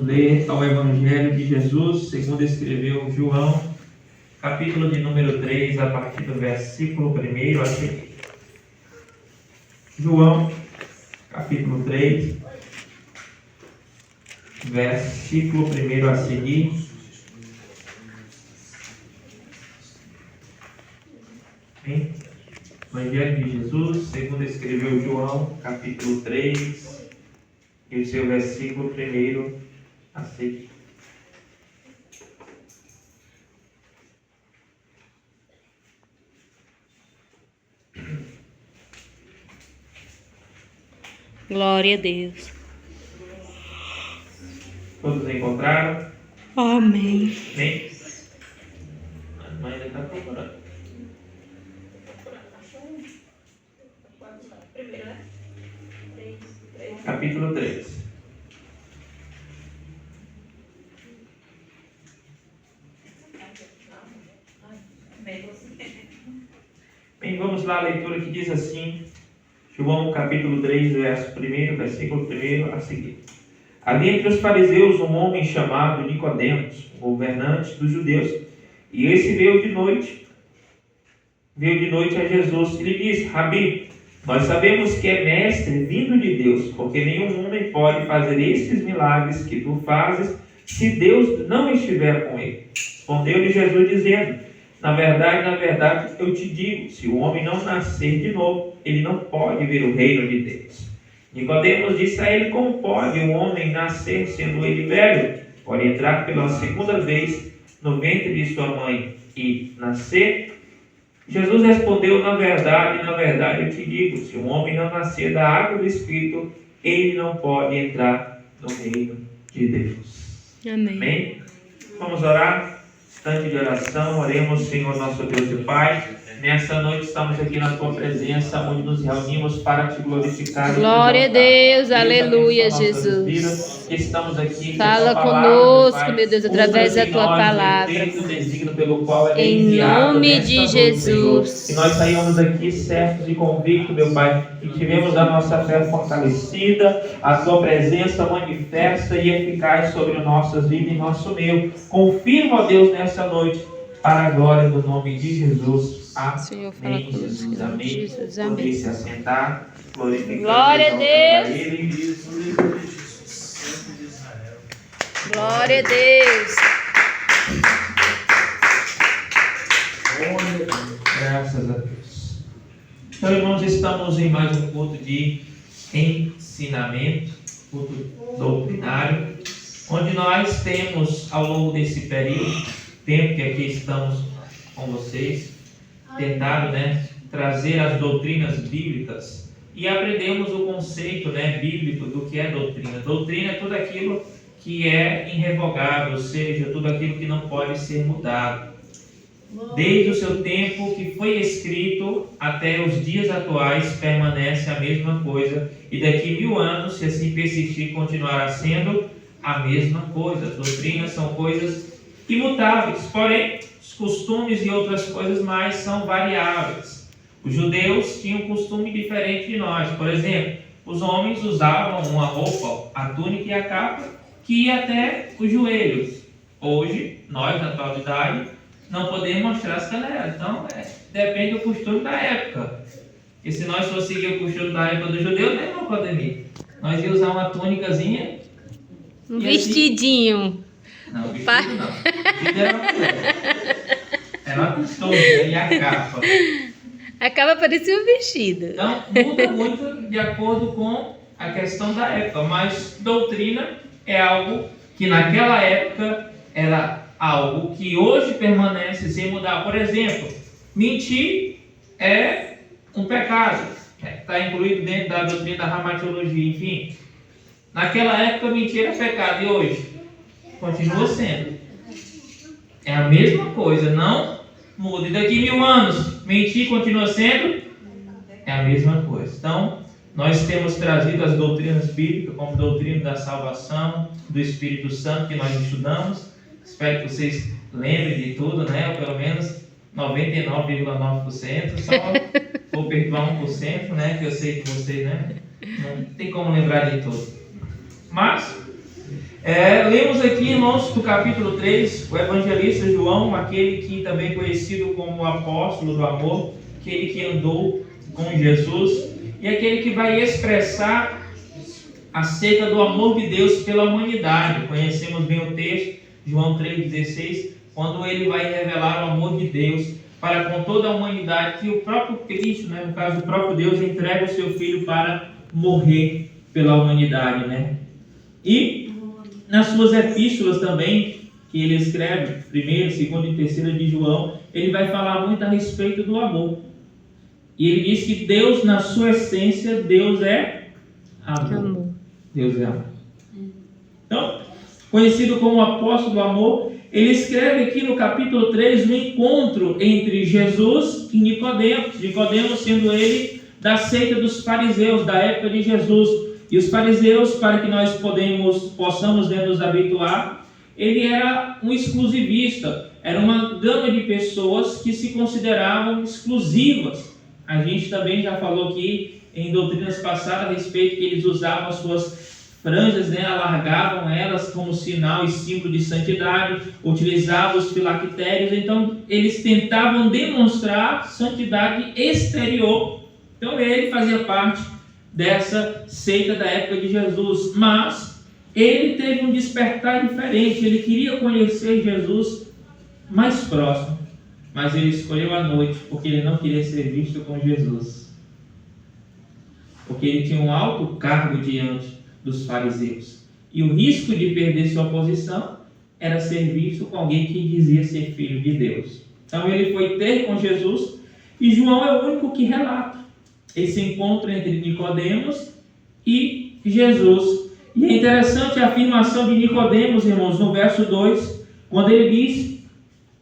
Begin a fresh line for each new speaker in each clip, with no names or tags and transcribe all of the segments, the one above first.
ler ao Evangelho de Jesus, segundo escreveu João, capítulo de número 3, a partir do versículo 1 a seguir. João, capítulo 3, versículo 1 a seguir. Evangelho de Jesus, segundo escreveu João, capítulo 3, e o seu versículo 1 a seguir.
Glória a Deus.
Todos encontraram?
Amém.
Amém? A mãe ainda está procurando. Capítulo 3. Bem, vamos lá, a leitura que diz assim, João capítulo 3, verso 1, versículo 1 a seguir. Havia entre os fariseus um homem chamado Nicodemos, governante dos judeus, e esse veio de noite a Jesus e lhe disse: Rabi, nós sabemos que é mestre vindo de Deus, porque nenhum homem pode fazer esses milagres que tu fazes se Deus não estiver com ele. Respondeu-lhe Jesus dizendo: na verdade, eu te digo, se o homem não nascer de novo, ele não pode ver o reino de Deus. Nicodemos disse a ele: como pode um homem nascer sendo ele velho? Pode entrar pela segunda vez no ventre de sua mãe e nascer? Jesus respondeu: na verdade eu te digo, se um homem não nascer da água do Espírito, ele não pode entrar no reino de Deus.
Amém.
Amém? Vamos orar? Instante de oração, oremos. Senhor nosso Deus e Pai, nessa noite estamos aqui na Tua presença, onde nos reunimos para Te glorificar.
Glória a Deus, aleluia, Jesus.
Estamos aqui.
Fala conosco, meu Deus, através da Tua palavra. Em nome de Jesus.
Que nós saímos aqui certos e convictos, meu Pai, que tivemos a nossa fé fortalecida, a Tua presença manifesta e eficaz sobre nossas vidas e nosso meio. Confirma, ó Deus, nessa noite, para a glória do nome de Jesus. Amém.
Senhor, fala conosco,
Jesus, amém.
Jesus,
Amém.
amém.
Se assentar, glorificando
Glória a Deus.
Ele.
Glória a Deus.
Graças a Deus. Então, irmãos, estamos em mais um culto de ensinamento, culto doutrinário, onde nós temos, ao longo desse período, tempo que aqui estamos com vocês, tentado, trazer as doutrinas bíblicas e aprendemos o conceito, bíblico do que é doutrina. Doutrina é tudo aquilo que é irrevogável, ou seja, tudo aquilo que não pode ser mudado. Desde o seu tempo que foi escrito até os dias atuais permanece a mesma coisa, e daqui 1000 anos, se assim persistir, continuará sendo a mesma coisa. As doutrinas são coisas imutáveis, porém os costumes e outras coisas mais são variáveis. Os judeus tinham um costume diferente de nós. Por exemplo, os homens usavam uma roupa, a túnica e a capa, que ia até os joelhos. Hoje, nós na atualidade, não podemos mostrar as canelas. Então, depende do costume da época. E se nós for seguir o costume da época dos judeus, nem não podemos. Nós ia usar uma túnicazinha.
Um vestidinho.
Não, vestido não. Vestido era uma mulher. Era uma túnica e a capa.
A capa parecia um vestido.
Então, muda muito de acordo com a questão da época. Mas doutrina é algo que naquela época era algo que hoje permanece sem mudar. Por exemplo, mentir é um pecado. Está incluído dentro da doutrina da ramatologia. Enfim, naquela época mentir era pecado. E hoje? Continua sendo. É a mesma coisa, não muda. E daqui 1000 anos, mentir continua sendo? É a mesma coisa. Então, nós temos trazido as doutrinas bíblicas, como doutrina da salvação, do Espírito Santo, que nós estudamos. Espero que vocês lembrem de tudo, ou pelo menos 99,9%. Só vou perdoar 1%, que eu sei que vocês, não tem como lembrar de tudo. Mas Lemos aqui, irmãos, do capítulo 3, o evangelista João, aquele que também é conhecido como o apóstolo do amor, aquele que andou com Jesus e aquele que vai expressar acerca do amor de Deus pela humanidade. Conhecemos bem o texto, João 3,16, quando ele vai revelar o amor de Deus para com toda a humanidade, que o próprio Cristo, né, no caso o próprio Deus, entrega o seu Filho para morrer pela humanidade, né? E nas suas epístolas também, que ele escreve, 1ª, 2ª e 3ª de João, ele vai falar muito a respeito do amor. E ele diz que Deus, na sua essência, Deus é amor. Deus é amor. Então, conhecido como apóstolo do amor, ele escreve aqui no capítulo 3 um encontro entre Jesus e Nicodemos. Nicodemos sendo ele da seita dos fariseus, da época de Jesus. E os fariseus, para que nós possamos nos habituar, ele era um exclusivista, era uma gama de pessoas que se consideravam exclusivas. A gente também já falou aqui em doutrinas passadas a respeito que eles usavam as suas franjas, né, alargavam elas como sinal e símbolo de santidade, utilizavam os filactérios, então eles tentavam demonstrar santidade exterior. Então ele fazia parte dessa seita da época de Jesus, mas ele teve um despertar diferente, ele queria conhecer Jesus mais próximo, mas ele escolheu a noite, porque ele não queria ser visto com Jesus, porque ele tinha um alto cargo diante dos fariseus, e o risco de perder sua posição era ser visto com alguém que dizia ser filho de Deus. Então ele foi ter com Jesus, e João é o único que relata esse encontro entre Nicodemos e Jesus. E é interessante a afirmação de Nicodemos, irmãos, no verso 2, quando ele diz: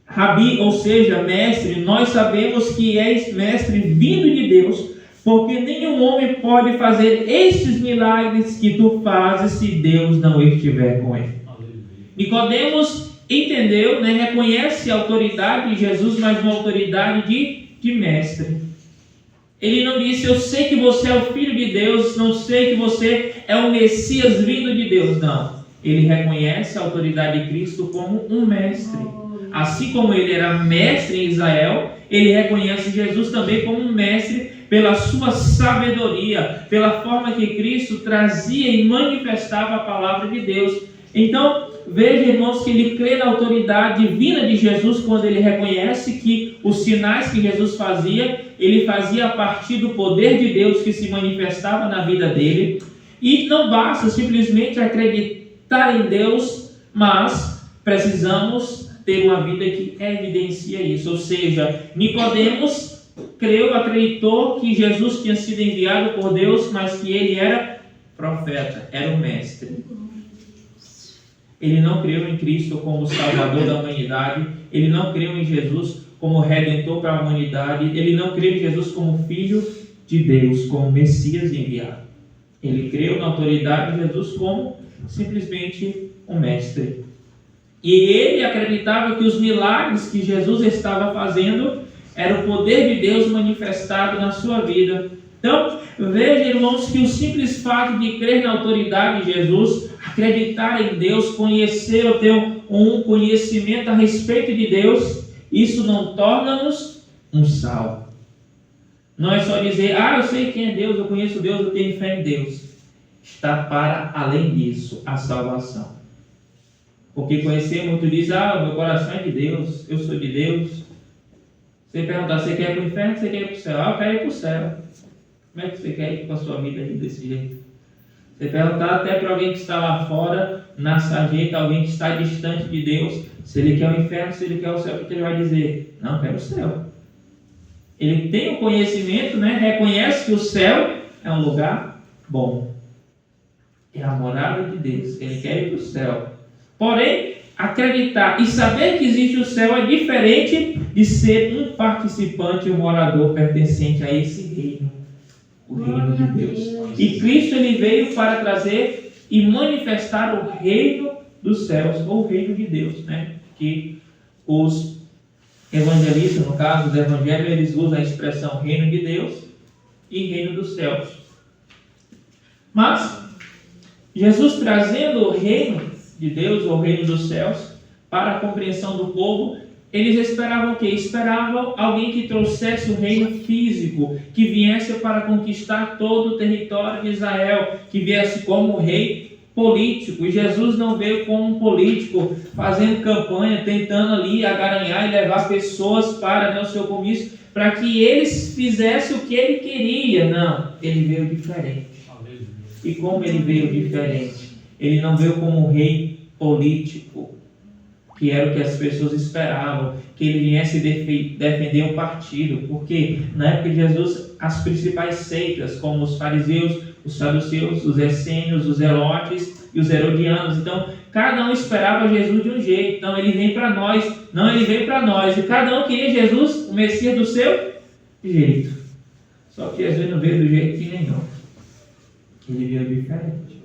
Rabi, ou seja, mestre, nós sabemos que és mestre vindo de Deus, porque nenhum homem pode fazer estes milagres que tu fazes se Deus não estiver com ele. Nicodemos entendeu, né, reconhece a autoridade de Jesus, mas uma autoridade de mestre. Ele não disse: eu sei que você é o Filho de Deus, não sei que você é o Messias vindo de Deus. Não. Ele reconhece a autoridade de Cristo como um mestre. Assim como ele era mestre em Israel, ele reconhece Jesus também como um mestre pela sua sabedoria, pela forma que Cristo trazia e manifestava a palavra de Deus. Então, veja, irmãos, que ele crê na autoridade divina de Jesus quando ele reconhece que os sinais que Jesus fazia, ele fazia a partir do poder de Deus que se manifestava na vida dele. E não basta simplesmente acreditar em Deus, mas precisamos ter uma vida que evidencia isso. Ou seja, Nicodemos creu, acreditou que Jesus tinha sido enviado por Deus, mas que ele era profeta, era um mestre. Ele não creu em Cristo como Salvador da humanidade, ele não creu em Jesus como Redentor para a humanidade, ele não creu em Jesus como Filho de Deus, como Messias enviado. Ele creu na autoridade de Jesus como simplesmente um mestre. E ele acreditava que os milagres que Jesus estava fazendo era o poder de Deus manifestado na sua vida. Então, veja, irmãos, que o simples fato de crer na autoridade de Jesus, acreditar em Deus, conhecer ou ter um conhecimento a respeito de Deus, isso não torna-nos um salvo. Não é só dizer: eu sei quem é Deus, eu conheço Deus, eu tenho fé em Deus. Está para além disso a salvação. Porque conhecer muito diz: meu coração é de Deus, eu sou de Deus. Você perguntar: você quer ir para o inferno ou você quer ir para o céu? Eu quero ir para o céu. Como é que você quer ir com a sua vida aí desse jeito? Você perguntar até para alguém que está lá fora, na sarjeta, alguém que está distante de Deus, se ele quer o inferno, se ele quer o céu, o que ele vai dizer? Não, eu quero o céu. Ele tem o conhecimento, né? Reconhece que o céu é um lugar bom. É a morada de Deus. Ele quer ir para o céu. Porém, acreditar e saber que existe o céu é diferente de ser um participante, um morador pertencente a esse reino. O reino de Deus. E Cristo ele veio para trazer e manifestar o reino dos céus, ou o reino de Deus, né? Que os evangelistas, no caso do evangelho, eles usam a expressão reino de Deus e reino dos céus. Mas Jesus trazendo o reino de Deus, ou o reino dos céus, para a compreensão do povo, eles esperavam o quê? Esperavam alguém que trouxesse o reino físico, que viesse para conquistar todo o território de Israel, que viesse como rei político. E Jesus não veio como um político, fazendo campanha, tentando ali agaranhar e levar pessoas para o seu comício, para que eles fizessem o que ele queria. Não, ele veio diferente. E como ele veio diferente? Ele não veio como um rei político, que era o que as pessoas esperavam, que ele viesse defender o partido, porque na época de Jesus, as principais seitas, como os fariseus, os saduceus, os essênios, os zelotes e os herodianos, então cada um esperava Jesus de um jeito. Então ele vem para nós, não, ele veio para nós, e cada um queria Jesus, o Messias, do seu jeito. Só que Jesus não veio do jeito que nenhum, ele veio diferente.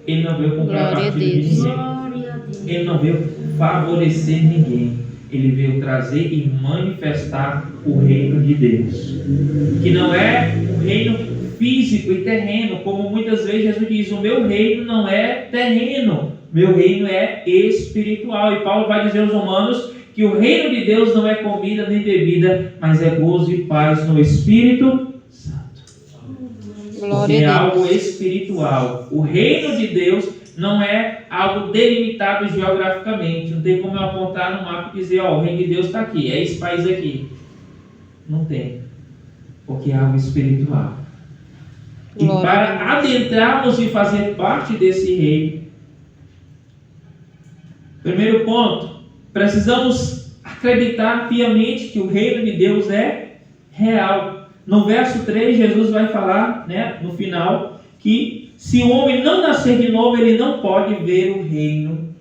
Ele não veio comprar partido de ninguém. Ele não veio favorecer ninguém. Ele veio trazer e manifestar o reino de Deus, que não é um reino físico e terreno, como muitas vezes Jesus diz: o meu reino não é terreno, meu reino é espiritual. E Paulo vai dizer aos Romanos que o reino de Deus não é comida nem bebida, mas é gozo e paz no Espírito Santo. Porque é algo espiritual. O reino de Deus não é algo delimitado geograficamente. Não tem como eu apontar no mapa e dizer: ó, o reino de Deus está aqui, é esse país aqui. Não tem. Porque é algo espiritual. E para adentrarmos e fazer parte desse reino, primeiro ponto, precisamos acreditar piamente que o reino de Deus é real. No verso 3, Jesus vai falar, no final, que se o homem não nascer de novo, ele não pode ver o reino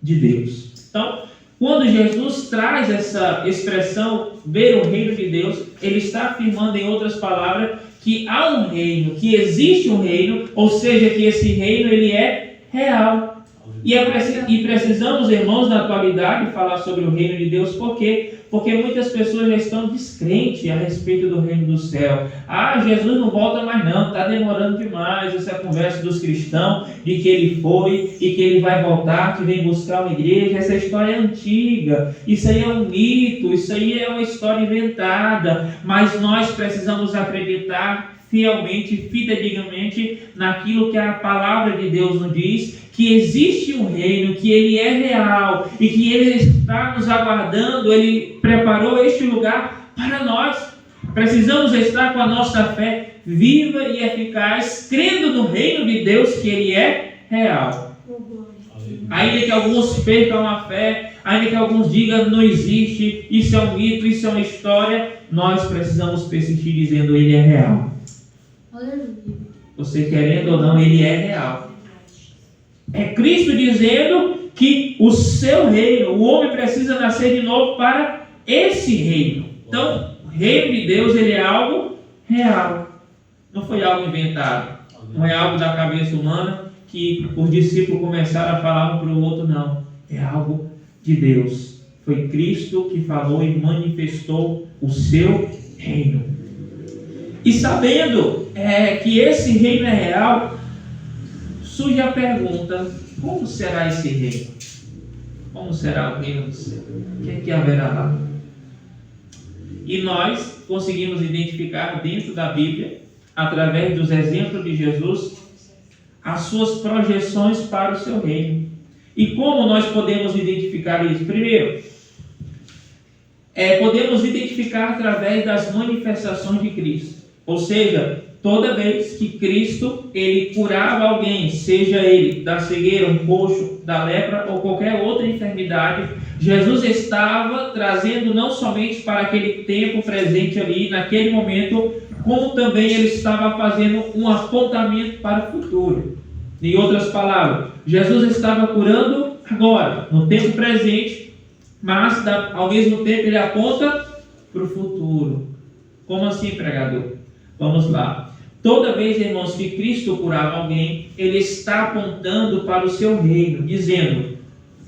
de Deus. Então, quando Jesus traz essa expressão, ver o reino de Deus, ele está afirmando, em outras palavras, que há um reino, que existe um reino, ou seja, que esse reino ele é real. E precisamos, irmãos, na atualidade, falar sobre o reino de Deus. Por quê? Porque muitas pessoas já estão descrentes a respeito do reino do céu. Jesus não volta mais não, está demorando demais. Essa conversa dos cristãos, de que ele foi e que ele vai voltar, que vem buscar uma igreja. Essa história é antiga, isso aí é um mito, isso aí é uma história inventada. Mas nós precisamos acreditar fielmente, fidedignamente, naquilo que a palavra de Deus nos diz, que existe um reino, que ele é real e que ele está nos aguardando. Ele preparou este lugar para nós. Precisamos estar com a nossa fé viva e eficaz, crendo no reino de Deus, que ele é real. Ainda que alguns percam a fé, ainda que alguns digam não existe, isso é um mito, isso é uma história, nós precisamos persistir dizendo: ele é real. Você querendo ou não, ele é real. É Cristo dizendo que o seu reino, o homem precisa nascer de novo para esse reino. Então, o reino de Deus, ele é algo real. Não foi algo inventado. Não é algo da cabeça humana que os discípulos começaram a falar um para o outro, não. É algo de Deus. Foi Cristo que falou e manifestou o seu reino. E sabendo que esse reino é real, surge a pergunta: como será esse reino? Como será o reino do céu? O que é que haverá lá? E nós conseguimos identificar dentro da Bíblia, através dos exemplos de Jesus, as suas projeções para o seu reino. E como nós podemos identificar isso? Primeiro, podemos identificar através das manifestações de Cristo. Ou seja, toda vez que Cristo ele curava alguém, seja ele da cegueira, um coxo, da lepra ou qualquer outra enfermidade, Jesus estava trazendo não somente para aquele tempo presente ali, naquele momento, como também ele estava fazendo um apontamento para o futuro. Em outras palavras, Jesus estava curando agora, no tempo presente, mas ao mesmo tempo ele aponta para o futuro. Como assim, pregador? Vamos lá. Toda vez, irmãos, que Cristo curava alguém, ele está apontando para o seu reino, dizendo: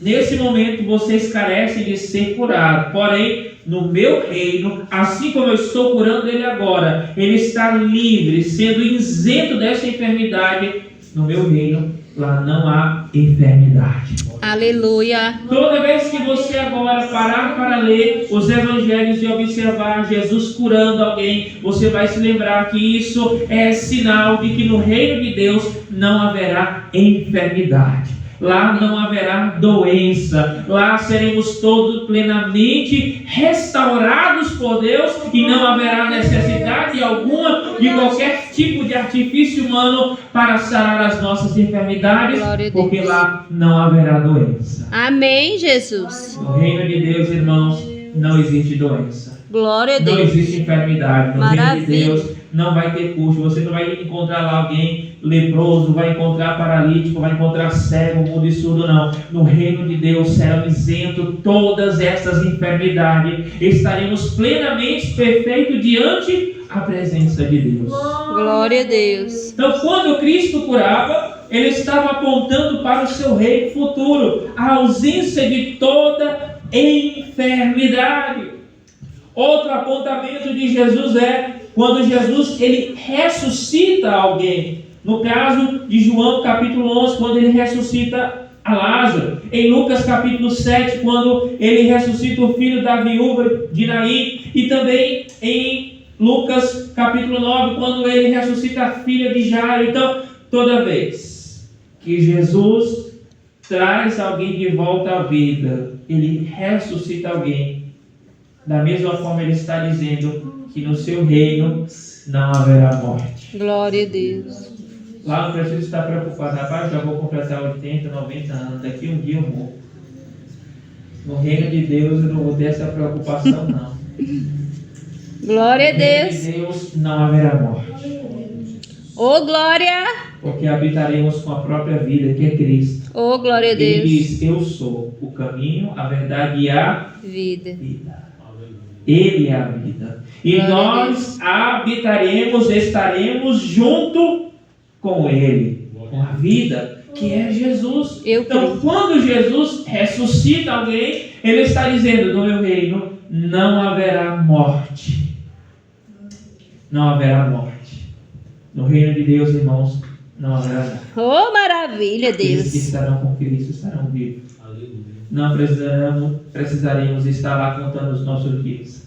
nesse momento vocês carecem de ser curados, porém, no meu reino, assim como eu estou curando ele agora, ele está livre, sendo isento dessa enfermidade. No meu reino, lá não há enfermidade.
Aleluia.
Toda vez que você agora parar para ler os evangelhos e observar Jesus curando alguém, você vai se lembrar que isso é sinal de que no reino de Deus não haverá enfermidade. Lá não haverá doença. Lá seremos todos plenamente restaurados por Deus e não haverá necessidade alguma de qualquer tipo de artifício humano para sarar as nossas enfermidades, porque lá não haverá doença.
Amém, Jesus.
No reino de Deus, irmãos, não existe doença.
Glória a
Não
Deus.
existe enfermidade. No reino de Deus não vai ter custo. Você não vai encontrar lá alguém leproso, vai encontrar paralítico, vai encontrar cego, mudo e surdo, não. No reino de Deus serão isentos todas essas enfermidades. Estaremos plenamente perfeitos diante a presença de Deus.
Glória a Deus.
Então, quando Cristo curava, Ele estava apontando para o seu reino futuro, a ausência de toda enfermidade. Outro apontamento de Jesus é quando Jesus ele ressuscita alguém. No caso de João capítulo 11, quando ele ressuscita a Lázaro. Em Lucas capítulo 7, quando ele ressuscita o filho da viúva de Naim. E também em Lucas capítulo 9, quando ele ressuscita a filha de Jairo. Então, toda vez que Jesus traz alguém de volta à vida, ele ressuscita alguém. Da mesma forma, ele está dizendo que no seu reino não haverá morte.
Glória a Deus.
Lá não preciso estar preocupado. Rapaz, já vou completar 80, 90 anos. Daqui um dia eu morro. No reino de Deus eu não vou ter essa preocupação, não.
Glória a
No reino
Deus.
de Deus não haverá morte.
Ô, glória.
Porque habitaremos com a própria vida, que é Cristo.
Ô, glória a
Ele
Deus.
diz, eu sou o caminho, a verdade e a
Vida.
vida. Ele é a vida. E
Glória a
nós habitaremos, estaremos junto com Ele, com a vida, que é Jesus. Então, quando Jesus ressuscita alguém, Ele está dizendo, no meu reino não haverá morte. Não haverá morte. No reino de Deus, irmãos, não haverá morte.
Oh, maravilha,
Aqueles que
Deus.
estarão com Cristo estarão vivos. Não precisaremos estar lá contando os nossos dias.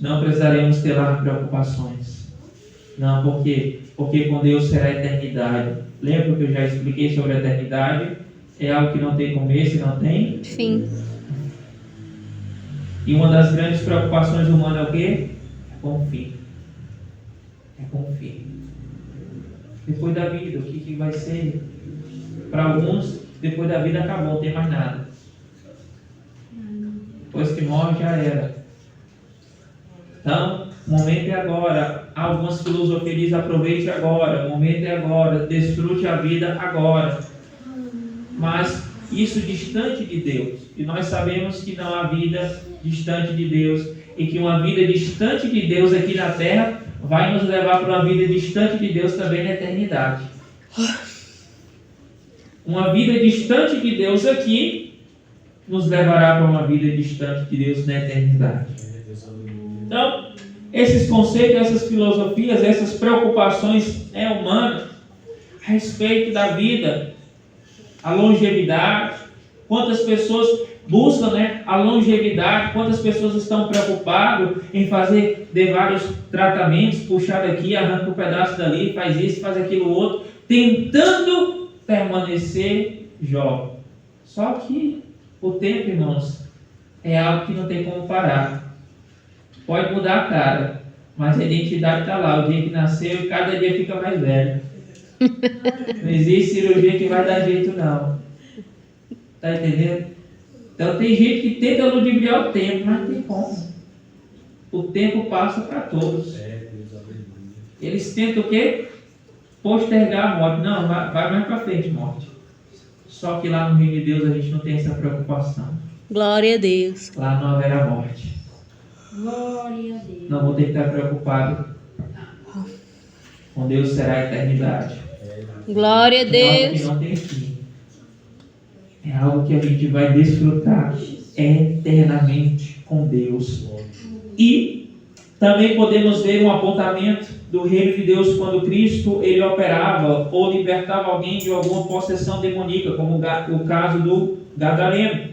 Não precisaremos ter lá preocupações. Não, por quê? Porque com Deus será eternidade. Lembra que eu já expliquei sobre a eternidade? É algo que não tem começo e não tem
Fim.
E uma das grandes preocupações humanas é o quê? É com o fim. É com o fim. Depois da vida, o que vai ser? Para alguns, depois da vida acabou, não tem mais nada. Depois que morre, já era. Então, o momento é agora. Algumas filosofias dizem, aproveite agora. O momento é agora. Desfrute a vida agora. Mas isso distante de Deus. E nós sabemos que não há vida distante de Deus. E que uma vida distante de Deus aqui na terra vai nos levar para uma vida distante de Deus também na eternidade. Uma vida distante de Deus aqui nos levará para uma vida distante de Deus na eternidade. Então, esses conceitos, essas filosofias, essas preocupações humanas a respeito da vida, a longevidade, quantas pessoas buscam a longevidade, quantas pessoas estão preocupadas em fazer de vários tratamentos, puxar daqui, arranca um pedaço dali, faz isso, faz aquilo outro, tentando permanecer jovem. Só que o tempo, irmãos, é algo que não tem como parar. Pode mudar a cara, mas a identidade está lá. O dia que nasceu e cada dia fica mais velho. Não existe cirurgia que vai dar jeito, não. Está entendendo? Então tem gente que tenta ludibriar o tempo, mas não tem como. O tempo passa para todos. Eles tentam o quê? Postergar a morte. Não, vai mais para frente, morte. Só que lá no reino de Deus a gente não tem essa preocupação.
Glória a Deus.
Lá não haverá morte.
Glória a Deus.
Não vou ter que estar preocupado. Com Deus será a eternidade.
Glória a
É algo que
Deus.
não tem fim. É algo que a gente vai desfrutar eternamente com Deus. E Também podemos ver um apontamento do reino de Deus quando Cristo ele operava ou libertava alguém de alguma possessão demoníaca, como o caso do Gadareno.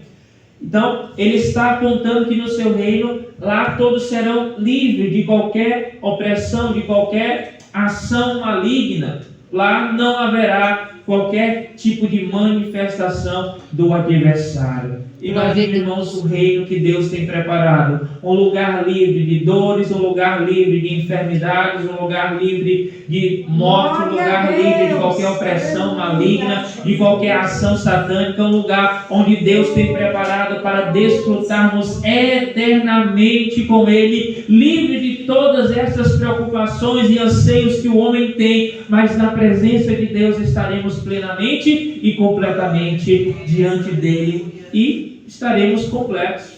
Então, ele está apontando que no seu reino, lá todos serão livres de qualquer opressão, de qualquer ação maligna. Lá não haverá qualquer tipo de manifestação do adversário. Imagine, irmãos, o reino que Deus tem preparado. Um lugar livre de dores, um lugar livre de enfermidades, um lugar livre de morte, um lugar livre de qualquer opressão maligna, de qualquer ação satânica. Um lugar onde Deus tem preparado para desfrutarmos eternamente com Ele, livre de todas essas preocupações e anseios que o homem tem, mas na presença de Deus estaremos plenamente e completamente diante dele e estaremos completos.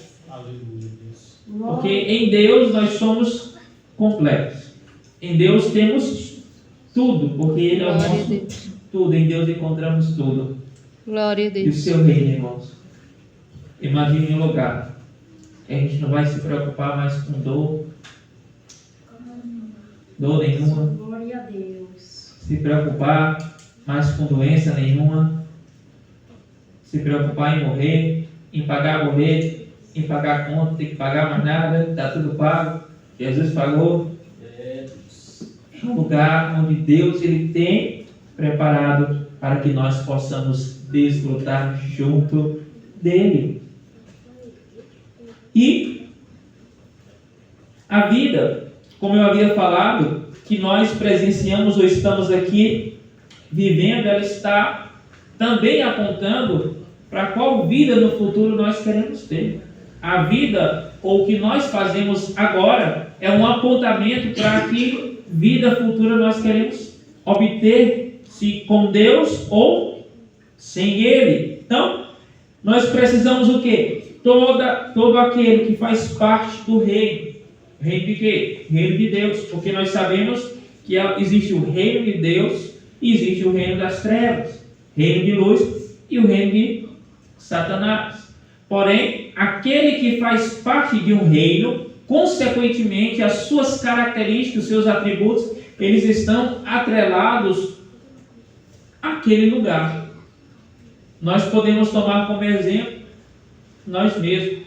Porque em Deus nós somos completos. Em Deus temos tudo, porque Ele é o nosso tudo. Em Deus encontramos tudo.
Glória a Deus.
E o seu reino, irmãos. Imagine um lugar. A gente não vai se preocupar mais com dor nenhuma.
Glória a Deus.
Se preocupar mais com doença nenhuma. Se preocupar em morrer, em pagar boleto, em pagar conta, tem que pagar mais nada, está tudo pago. Jesus pagou. É um lugar onde Deus ele tem preparado para que nós possamos desfrutar junto dele. E a vida, como eu havia falado, que nós presenciamos ou estamos aqui vivendo, ela está também apontando para qual vida no futuro nós queremos ter. A vida, ou o que nós fazemos agora, é um apontamento para que vida futura nós queremos obter, se com Deus ou sem Ele. Então, nós precisamos o quê? Todo aquele que faz parte do reino. Reino de quê? Reino de Deus. Porque nós sabemos que existe o reino de Deus e existe o reino das trevas. Reino de luz e o reino de Satanás. Porém, aquele que faz parte de um reino, consequentemente, as suas características, os seus atributos, eles estão atrelados àquele lugar. Nós podemos tomar como exemplo nós mesmos.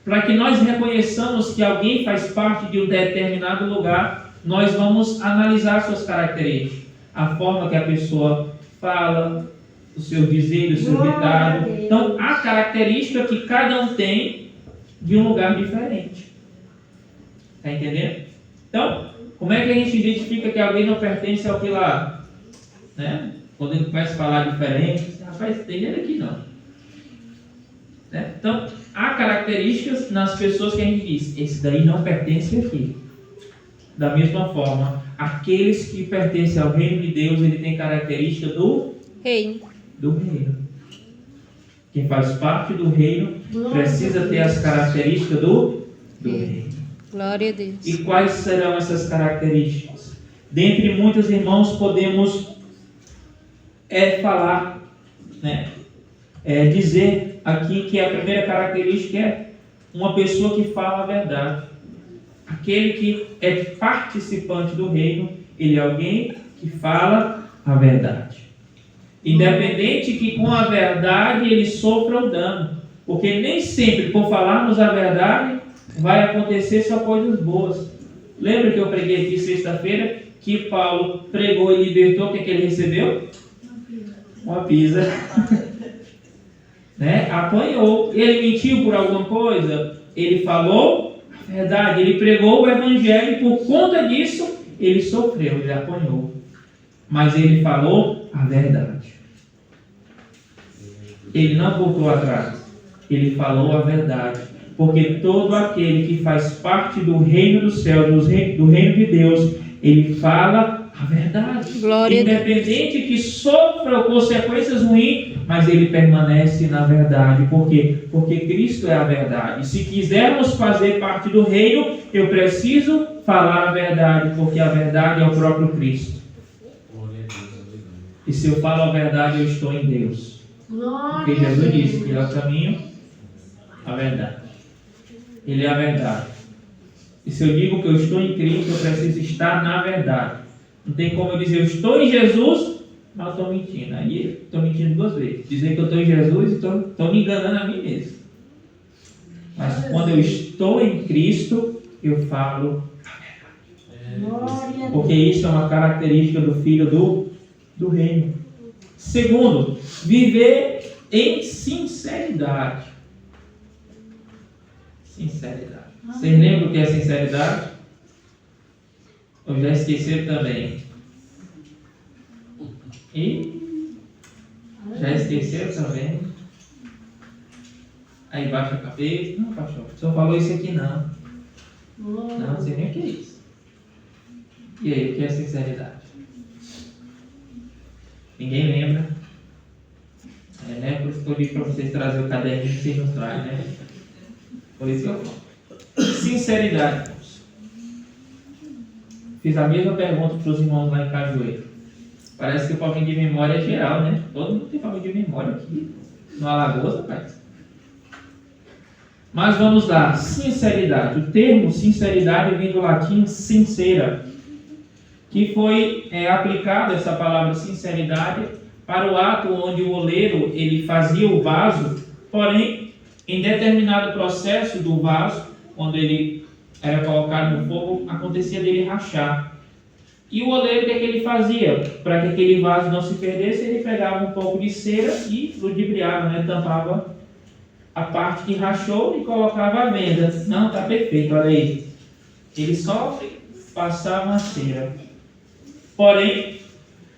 Para que nós reconheçamos que alguém faz parte de um determinado lugar, nós vamos analisar suas características. A forma que a pessoa fala, o seu dizer, o seu ditado. Então, há característica que cada um tem de um lugar diferente. Está entendendo? Então, como é que a gente identifica que alguém não pertence ao que lá? Né? Quando ele começa a falar diferente, rapaz, tem ele aqui não. Né? Então, há características nas pessoas que a gente diz, esse daí não pertence aqui. Da mesma forma, aqueles que pertencem ao reino de Deus, ele tem característica do reino. Quem faz parte do reino precisa ter as características do reino.
Glória a Deus.
E quais serão essas características? Dentre muitos irmãos podemos falar, né? Dizer aqui que a primeira característica é uma pessoa que fala a verdade. Aquele que é participante do reino, ele é alguém que fala a verdade. Independente que com a verdade ele sofra o dano. Porque nem sempre, por falarmos a verdade, vai acontecer só coisas boas. Lembra que eu preguei aqui sexta-feira que Paulo pregou e libertou, o que ele recebeu? Uma pisa. Né? Apanhou. Ele mentiu por alguma coisa? Ele falou a verdade. Ele pregou o evangelho e por conta disso ele sofreu, ele apanhou. Mas ele falou a verdade. Ele não voltou atrás. Ele falou a verdade. Porque todo aquele que faz parte do reino do céu, do reino de Deus, ele fala a verdade.
Glória.
Independente que sofra consequências ruins, mas ele permanece na verdade. Por quê? Porque Cristo é a verdade. Se quisermos fazer parte do reino, eu preciso falar a verdade, porque a verdade é o próprio Cristo. E se eu falo a verdade, eu estou em Deus. Porque Jesus disse que ele é o caminho, a verdade. Ele é a verdade. E se eu digo que eu estou em Cristo, eu preciso estar na verdade. Não tem como eu dizer eu estou em Jesus, mas eu estou mentindo. Aí estou mentindo duas vezes. Dizer que eu estou em Jesus e estou me enganando a mim mesmo. Mas quando eu estou em Cristo, eu falo a verdade.
Glória a Deus.
Porque isso é uma característica do filho do reino. Segundo, viver em sinceridade. Sinceridade. Vocês lembram o que é sinceridade? Ou já esqueceram também? E já esqueceram também? Aí baixa a cabeça. Não, pastor, o senhor falou isso aqui não. Não sei nem o que é isso. E aí, o que é sinceridade? Ninguém lembra? Né? Por isso que eu digo para vocês trazer o caderninho que vocês não trazem, né? Por isso que eu falo. Sinceridade, irmãos. Fiz a mesma pergunta para os irmãos lá em Cajueiro. Parece que o problema de memória é geral, né? Todo mundo tem problema de memória aqui no Alagoas, rapaz. Mas vamos lá, sinceridade. O termo sinceridade vem do latim sincera, que foi aplicado essa palavra sinceridade para o ato onde o oleiro ele fazia o vaso, porém, em determinado processo do vaso, quando ele era colocado no fogo, acontecia dele rachar. E o oleiro, o que ele fazia? Para que aquele vaso não se perdesse, ele pegava um pouco de cera e ludibriava, né? Tampava a parte que rachou e colocava a venda. Não, está perfeito, olha aí. Ele só passava a cera. Porém,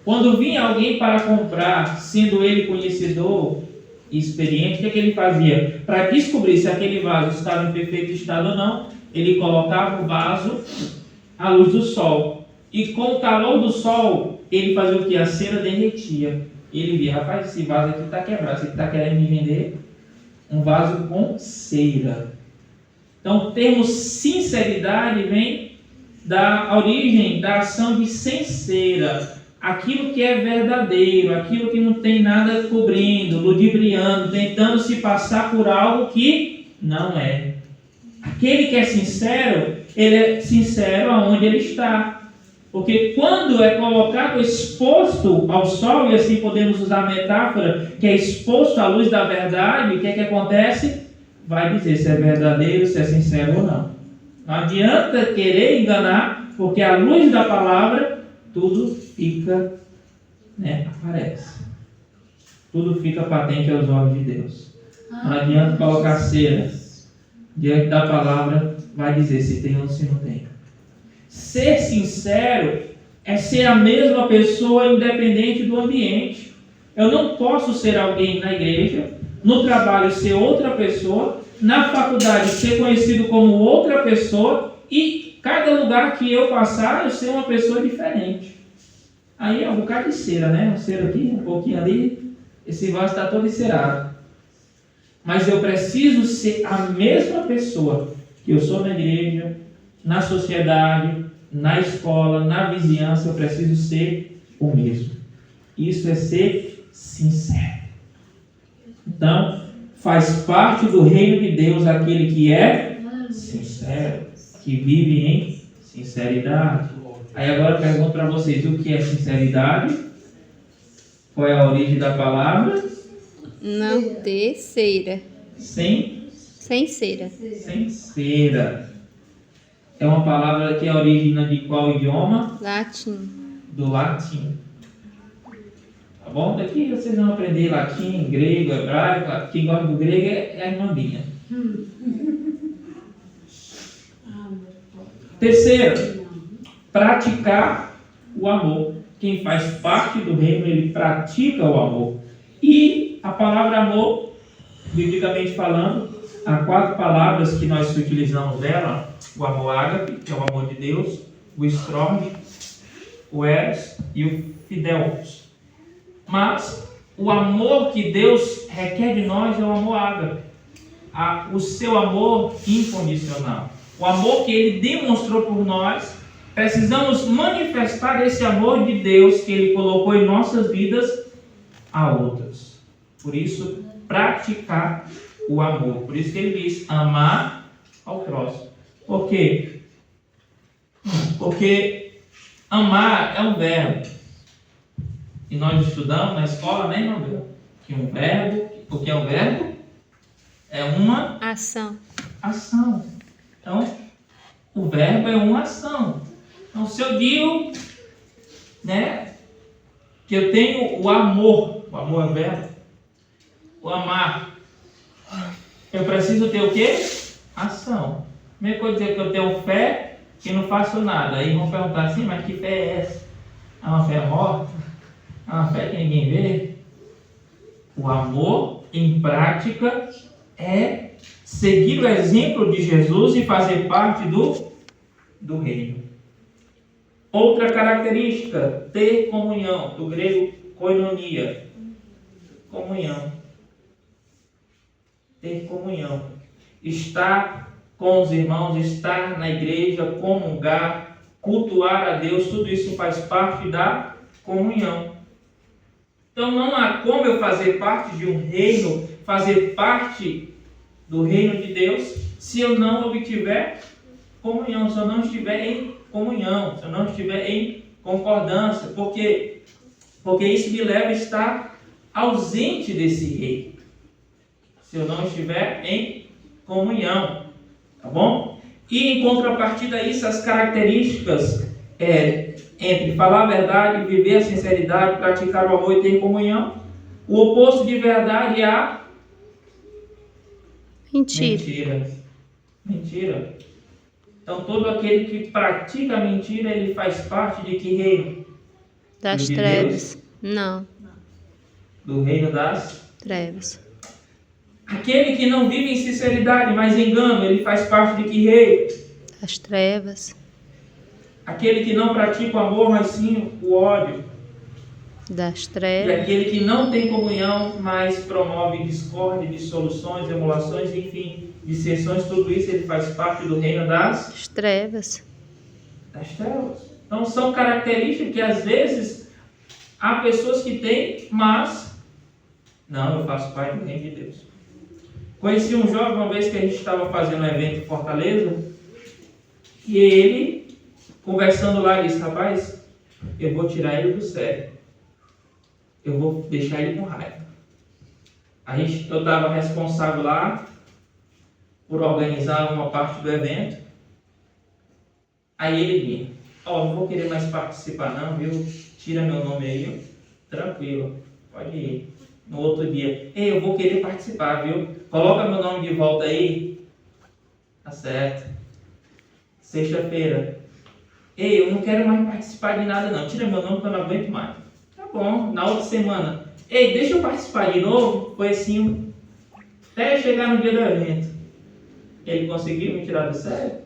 quando vinha alguém para comprar, sendo ele conhecedor e experiente, o que ele fazia? Para descobrir se aquele vaso estava em perfeito estado ou não, ele colocava o vaso à luz do sol. E com o calor do sol, ele fazia o que? A cera derretia. Ele via, rapaz, esse vaso aqui está quebrado, você está querendo me vender um vaso com cera. Então, o termo sinceridade vem da origem da ação de sem cera. Aquilo que é verdadeiro, aquilo que não tem nada cobrindo, ludibriando, tentando se passar por algo que não é. Aquele que é sincero, ele é sincero aonde ele está. Porque quando é colocado exposto ao sol, e assim podemos usar a metáfora, que é exposto à luz da verdade, o que é que acontece? Vai dizer se é verdadeiro, se é sincero ou não. Não adianta querer enganar, porque à luz da palavra, tudo fica, aparece. Tudo fica patente aos olhos de Deus. Não adianta colocar cera diante da palavra, vai dizer se tem ou se não tem. Ser sincero é ser a mesma pessoa independente do ambiente. Eu não posso ser alguém na igreja, no trabalho ser outra pessoa, na faculdade ser conhecido como outra pessoa e cada lugar que eu passar eu ser uma pessoa diferente. Aí é um bocado de cera, né? Um cera aqui, um pouquinho ali, esse vaso está todo encerado. Mas eu preciso ser a mesma pessoa que eu sou na igreja, na sociedade, na escola, na vizinhança, eu preciso ser o mesmo. Isso é ser sincero. Então, faz parte do reino de Deus aquele que é sincero, que vive em sinceridade. Aí agora eu pergunto para vocês, o que é sinceridade? Qual é a origem da palavra?
Não ter cera. Sem cera.
Sem cera. É uma palavra que é origina de qual idioma?
Latim.
Do latim. Tá bom? Daqui vocês vão aprender latim, grego, hebraico. Quem gosta do grego é a irmã Binha. Terceiro, praticar o amor. Quem faz parte do reino, ele pratica o amor. E a palavra amor, biblicamente falando, há 4 palavras que nós utilizamos dela: o amor ágape, que é o amor de Deus, o storge, o eros e o fidelus. Mas o amor que Deus requer de nós é o amor ágape, o seu amor incondicional, o amor que Ele demonstrou por nós. Precisamos manifestar esse amor de Deus que Ele colocou em nossas vidas a outros. Por isso, praticar o amor. Por isso que Ele diz amar ao próximo. Por quê? Porque amar é um verbo. E nós estudamos na escola, né, irmão Bel? Que um verbo, o que é um verbo? É uma
Ação.
ação. Então, o verbo é uma ação. Então, se eu digo, né, que eu tenho o amor é verbo, o amar, eu preciso ter o quê? Ação. Mesmo que eu dizer que eu tenho fé, que não faço nada. Aí vão perguntar assim, mas que fé é essa? É uma fé morta? É uma fé que ninguém vê? O amor, em prática, é seguir o exemplo de Jesus e fazer parte do reino. Outra característica, ter comunhão, do grego koinonia, comunhão. Ter comunhão. Estar com os irmãos, estar na igreja, comungar, cultuar a Deus, tudo isso faz parte da comunhão. Então não há como eu fazer parte de um reino, fazer parte do reino de Deus, se eu não obtiver comunhão, se eu não estiver em comunhão, se eu não estiver em concordância, porque isso me leva a estar ausente desse reino, se eu não estiver em comunhão, tá bom? E em contrapartida a isso, as características entre falar a verdade, viver a sinceridade, praticar o amor e ter comunhão. O oposto de verdade é a mentira. Então, todo aquele que pratica a mentira, ele faz parte de que reino?
Das trevas. Não.
Do reino das
trevas.
Aquele que não vive em sinceridade, mas engano, ele faz parte de que reino?
Das trevas.
Aquele que não pratica o amor, mas sim o ódio.
Das
E
trevas.
aquele que não tem comunhão, mas promove discórdia, dissoluções, emulações, enfim, dissensões, tudo isso ele faz parte do reino das
trevas.
Das trevas. Então são características que às vezes há pessoas que têm, mas não, eu faço parte do reino de Deus. Conheci um jovem uma vez que a gente estava fazendo um evento em Fortaleza, e ele, conversando lá, disse: rapaz, eu vou tirar ele do sério. Eu vou deixar ele com raiva. Eu estava responsável lá por organizar uma parte do evento. Aí ele vinha: não vou querer mais participar não, viu? Tira meu nome aí, tranquilo, pode ir. No outro dia: eu vou querer participar, viu? Coloca meu nome de volta aí. Tá certo. Sexta-feira: eu não quero mais participar de nada não, tira meu nome que eu não aguento mais. Tá bom. Na outra semana: deixa eu participar de novo. Foi assim até chegar no dia do evento. Ele conseguiu me tirar do sério?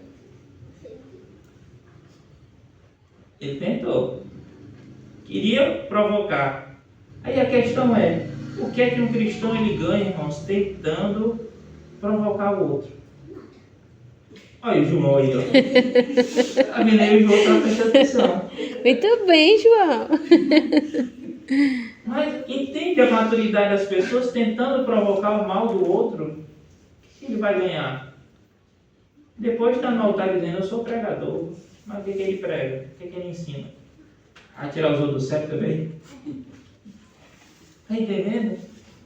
Ele tentou. Queria provocar. Aí a questão é: o que é que um cristão ele ganha, irmãos, tentando provocar o outro? Olha o João aí, ó. A menina e o João estão prestando atenção.
Muito bem, João.
Mas entende a maturidade das pessoas tentando provocar o mal do outro? O que ele vai ganhar? Depois está no altar dizendo: eu sou pregador. Mas o que ele prega? O que ele ensina? A tirar os outros do céu também? Está entendendo?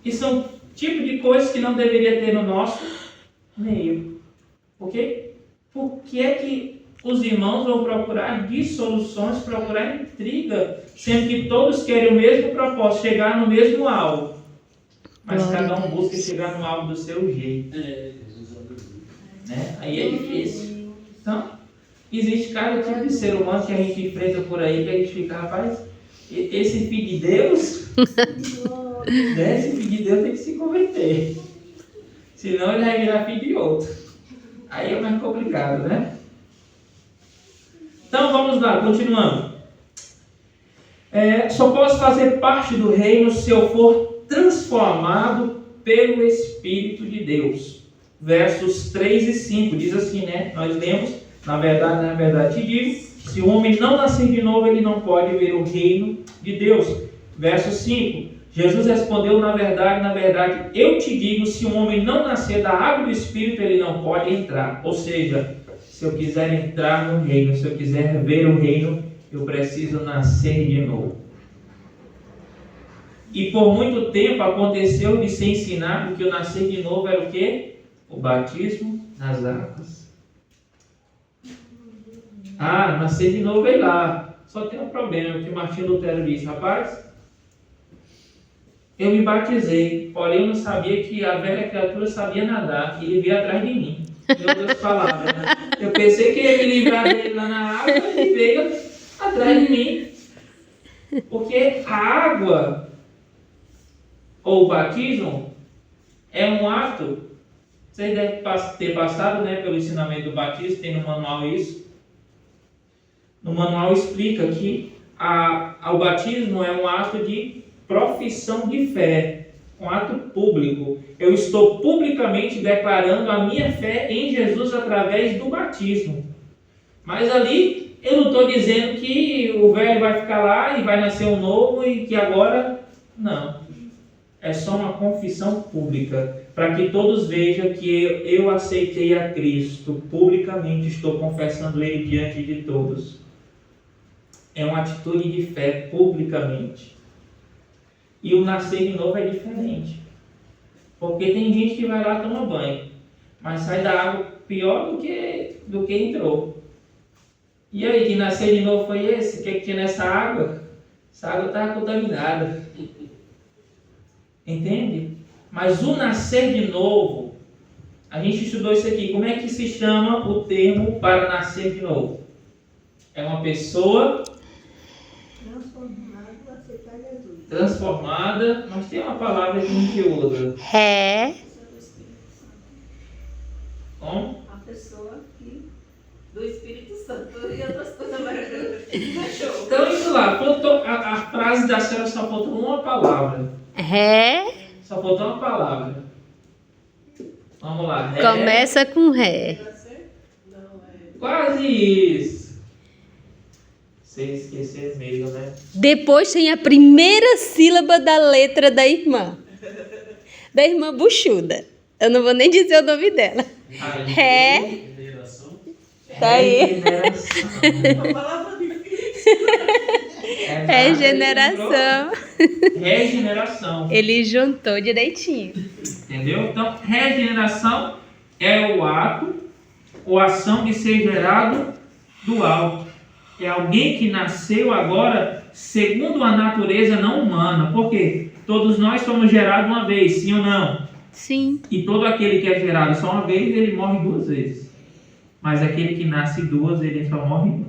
E são tipo de coisas que não deveria ter no nosso meio. Por quê? Por que é que os irmãos vão procurar dissoluções, procurar intriga, sendo que todos querem o mesmo propósito, chegar no mesmo alvo? Mas cada um busca chegar no alvo do seu jeito. Né? Aí é difícil. Então, existe cada tipo de ser humano que a gente enfrenta por aí, que a gente fica: rapaz, esse filho de Deus, né? Esse filho de Deus tem que se converter. Senão ele vai virar filho de outro. Aí é mais complicado, né? Então vamos lá, continuando. Só posso fazer parte do reino se eu for transformado pelo Espírito de Deus. Versos 3 e 5 diz assim, né? Nós lemos: na verdade te digo, se o homem não nascer de novo, ele não pode ver o reino de Deus. Verso 5: Jesus respondeu: na verdade, eu te digo, se um homem não nascer da água e do Espírito, ele não pode entrar. Ou seja, se eu quiser entrar no reino, se eu quiser ver o reino, eu preciso nascer de novo. E por muito tempo aconteceu de se ensinar que o nascer de novo era o quê? O batismo nas águas. Ah, nascer de novo é lá. Só tem um problema, que Martinho Lutero disse, rapaz, eu me batizei, porém eu não sabia que a velha criatura sabia nadar e ele veio atrás de mim. Em outras palavras, né? Eu pensei que ia me livrar dele lá na água e ele veio atrás de mim. Porque a água, ou o batismo, é um ato, vocês devem ter passado, né, pelo ensinamento do batismo, tem no manual isso. No manual explica que o batismo é um ato de profissão de fé, um ato público. Eu estou publicamente declarando a minha fé em Jesus através do batismo. Mas ali eu não estou dizendo que o velho vai ficar lá e vai nascer um novo e que agora... Não. É só uma confissão pública, para que todos vejam que eu aceitei a Cristo, publicamente estou confessando Ele diante de todos. É uma atitude de fé publicamente. E o nascer de novo é diferente. Porque tem gente que vai lá tomar banho, mas sai da água pior do que entrou. E aí, que nascer de novo foi esse? O que tinha nessa água? Essa água estava contaminada. Entende? Mas o nascer de novo, a gente estudou isso aqui. Como é que se chama o termo para nascer de novo? É uma pessoa transformada, mas tem uma palavra que a gente usa. Como?
A pessoa do Espírito Santo e outras coisas maravilhosas.
Então isso lá, a frase da senhora só faltou uma palavra. Só faltou uma palavra. Vamos lá.
Começa com ré.
Quase isso. Sem esquecer mesmo, né?
Depois tem a primeira sílaba da letra da irmã. Da irmã buchuda. Eu não vou nem dizer o nome dela. Ré. Tá aí.
Uma palavra difícil.
Regeneração.
Regeneração.
Ele juntou direitinho.
Entendeu? Então, regeneração é o ato ou ação de ser gerado do alto. É alguém que nasceu agora segundo a natureza não humana. Por quê? Todos nós somos gerados uma vez, sim ou não?
Sim.
E todo aquele que é gerado só uma vez, ele morre duas vezes. Mas aquele que nasce duas, ele só morre uma.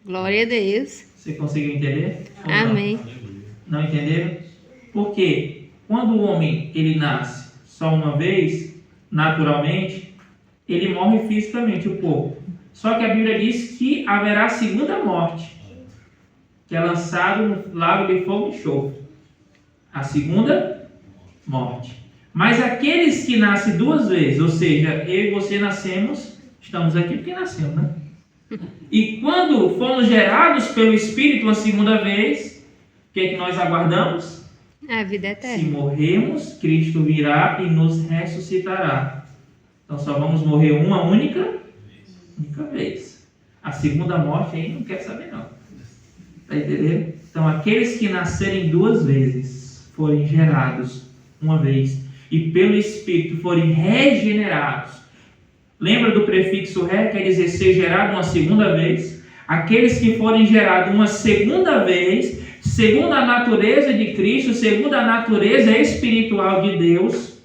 Glória a Deus.
Você conseguiu entender? Ou não?
Amém.
Não entenderam? Porque quando o homem ele nasce só uma vez, naturalmente, ele morre fisicamente, o corpo. Só que a Bíblia diz que haverá segunda morte, que é lançado no lago de fogo e enxofre. A segunda morte. Mas aqueles que nascem duas vezes, ou seja, eu e você nascemos, estamos aqui porque nascemos, né? E quando fomos gerados pelo Espírito uma segunda vez, o que é que nós aguardamos?
A vida
Se
eterna.
morrermos, Cristo virá e nos ressuscitará. Então só vamos morrer uma única vez. A segunda morte aí não quer saber não. Está entendendo? Então aqueles que nascerem duas vezes, forem gerados uma vez, e pelo Espírito forem regenerados. Lembra do prefixo ré, quer dizer ser gerado uma segunda vez? Aqueles que forem gerados uma segunda vez, segundo a natureza de Cristo, segundo a natureza espiritual de Deus,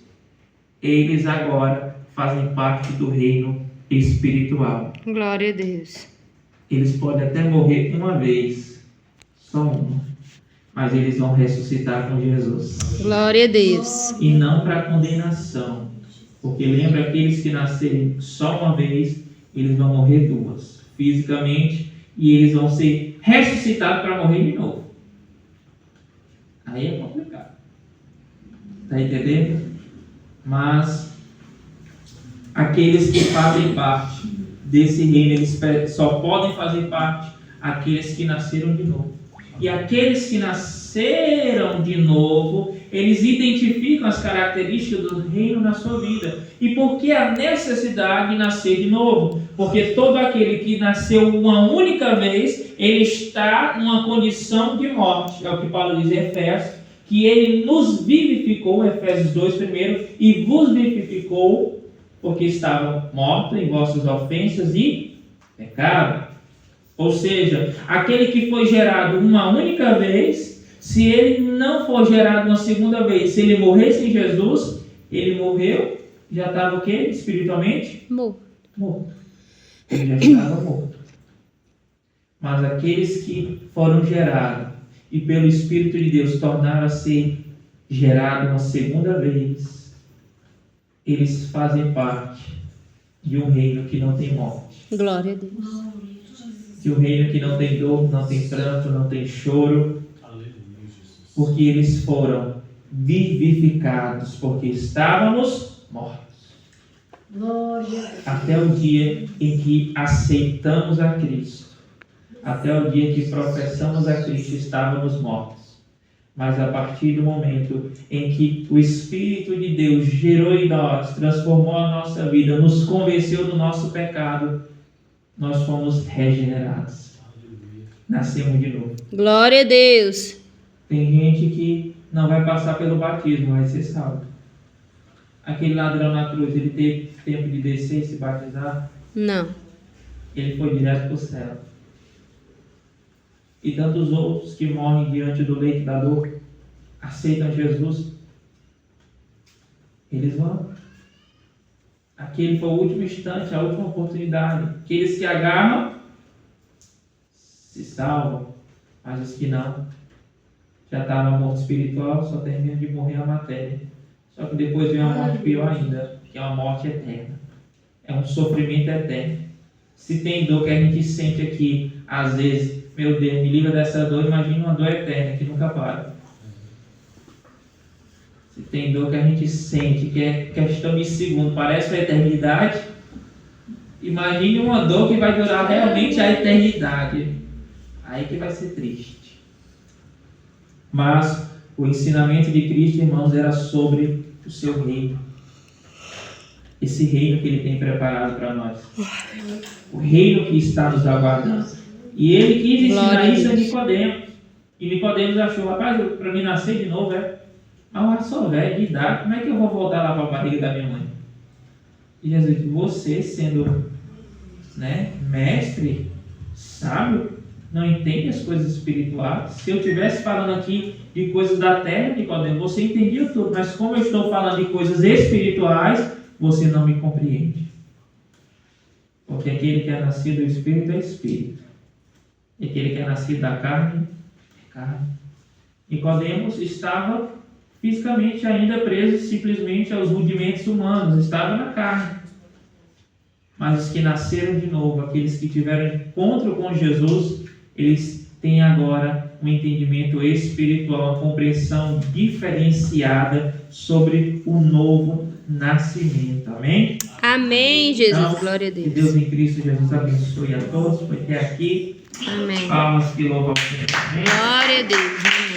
eles agora fazem parte do reino espiritual.
Glória a Deus.
Eles podem até morrer uma vez, só uma, mas eles vão ressuscitar com Jesus.
Glória a Deus.
E não para condenação. Porque lembra, aqueles que nascerem só uma vez, eles vão morrer duas, fisicamente, e eles vão ser ressuscitados para morrer de novo. Aí é complicado. Está entendendo? Mas aqueles que fazem parte desse reino, eles só podem fazer parte aqueles que nasceram de novo. E aqueles que nasceram de novo, eles identificam as características do reino na sua vida. E por que a necessidade de nascer de novo? Porque todo aquele que nasceu uma única vez, ele está numa condição de morte. É o que Paulo diz em Efésios, que ele nos vivificou, Efésios 2 primeiro, e vos vivificou, porque estavam mortos em vossas ofensas e pecado. Ou seja, aquele que foi gerado uma única vez, se ele não for gerado uma segunda vez, se ele morresse em Jesus, ele morreu, já estava o quê? Espiritualmente? Morto. Ele já estava morto. Mas aqueles que foram gerados e pelo Espírito de Deus tornaram a ser gerados uma segunda vez, eles fazem parte de um reino que não tem morte.
Glória a Deus.
De um reino que não tem dor, não tem pranto, não tem choro. Porque eles foram vivificados, porque estávamos mortos.
Glória.
Até o dia em que aceitamos a Cristo. Até o dia que professamos a Cristo, estávamos mortos. Mas a partir do momento em que o Espírito de Deus gerou em nós, transformou a nossa vida, nos convenceu do nosso pecado, nós fomos regenerados. Nascemos de novo.
Glória a Deus.
Tem gente que não vai passar pelo batismo, vai ser salvo. Aquele ladrão na cruz, ele teve tempo de descer e se batizar?
Não.
Ele foi direto para o céu. E tantos outros que morrem diante do leito da dor, aceitam Jesus, eles vão. Aquele foi o último instante, a última oportunidade. Aqueles que agarram, se salvam. Mas os que não, já estavam morto espiritual, só terminam de morrer a matéria. Só que depois vem uma morte pior ainda, que é uma morte eterna. É um sofrimento eterno. Se tem dor que a gente sente aqui, às vezes, meu Deus, me livra dessa dor, imagina uma dor eterna que nunca para. Se tem dor que a gente sente, que é questão de segundo, parece uma eternidade, imagine uma dor que vai durar realmente a eternidade. Aí que vai ser triste. Mas o ensinamento de Cristo, irmãos, era sobre o seu reino. Esse reino que Ele tem preparado para nós. O reino que está nos aguardando. E Ele quis ensinar isso a Nicodemos. E Nicodemos achou, rapaz, para mim nascer de novo, mas eu sou velho de idade, como é que eu vou voltar lá para a barriga da minha mãe? E Jesus disse, você sendo mestre, sábio, não entende as coisas espirituais? Se eu estivesse falando aqui de coisas da terra, Nicodemos, você entendia tudo, mas como eu estou falando de coisas espirituais, você não me compreende. Porque aquele que é nascido do Espírito é Espírito. E aquele que é nascido da carne é carne. Nicodemos estava fisicamente ainda preso simplesmente aos rudimentos humanos, estava na carne. Mas os que nasceram de novo, aqueles que tiveram encontro com Jesus, eles têm agora um entendimento espiritual, uma compreensão diferenciada sobre o novo nascimento. Amém?
Amém, Jesus.
Então,
Glória a
que
Deus.
Deus em Cristo Jesus abençoe a todos. Foi até aqui.
Amém.
Palmas que louvam ao Senhor. Amém?
Glória a Deus.